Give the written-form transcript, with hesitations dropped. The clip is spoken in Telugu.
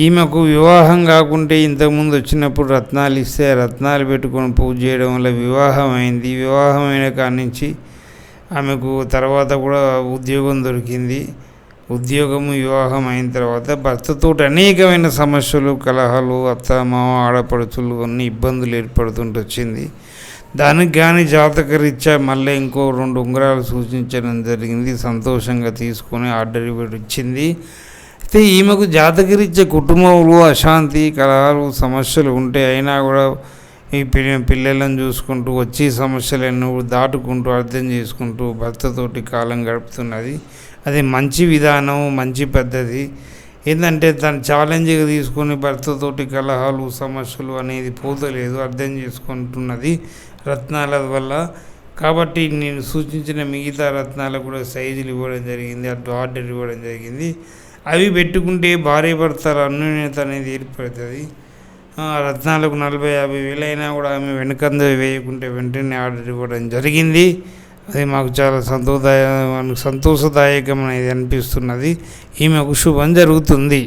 ఈమెకు వివాహం కాకుంటే ఇంతకుముందు వచ్చినప్పుడు రత్నాలు ఇస్తే రత్నాలు పెట్టుకొని పూజ చేయడం వల్ల వివాహం అయింది. వివాహం అయిన కాడి నుంచి ఆమెకు తర్వాత కూడా ఉద్యోగం దొరికింది. ఉద్యోగము వివాహం అయిన తర్వాత భర్తతో అనేకమైన సమస్యలు, కలహాలు, అత్త మామ, ఆడపడుచులు అన్ని ఇబ్బందులు ఏర్పడుతుంటూ వచ్చింది. దానికి కానీ జాతకరీత్యా మళ్ళీ ఇంకో 2 ఉంగరాలు సూచించడం జరిగింది. సంతోషంగా తీసుకొని ఆర్డర్ ఇచ్చింది. అయితే ఈమెకు జాతకరీత్యా కుటుంబంలో అశాంతి, కలహాలు, సమస్యలు ఉంటే అయినా కూడా ఈ పిల్లలను చూసుకుంటూ వచ్చి సమస్యలను దాటుకుంటూ అర్థం చేసుకుంటూ భర్తతోటి కాలం గడుపుతున్నది. అది మంచి విధానం, మంచి పద్ధతి. ఏంటంటే తను ఛాలెంజ్గా తీసుకొని భర్తతోటి కలహాలు, సమస్యలు అనేది పోతలేదు, అర్థం చేసుకుంటున్నది రత్నాల వల్ల. కాబట్టి నేను సూచించిన మిగతా రత్నాలకు కూడా సైజులు ఇవ్వడం జరిగింది, అటు ఆర్డర్ ఇవ్వడం జరిగింది. అవి పెట్టుకుంటే భార్య భర్తల అన్యోన్యత అనేది ఏర్పడుతుంది. రత్నాలకు 40-50 వేలు అయినా కూడా ఆమె వెనుకంద వేయకుంటే వెంటనే ఆర్డర్ ఇవ్వడం జరిగింది. అది మాకు చాలా సంతోషదాయకం అనేది అనిపిస్తున్నది. ఈమెకు శుభం జరుగుతుంది.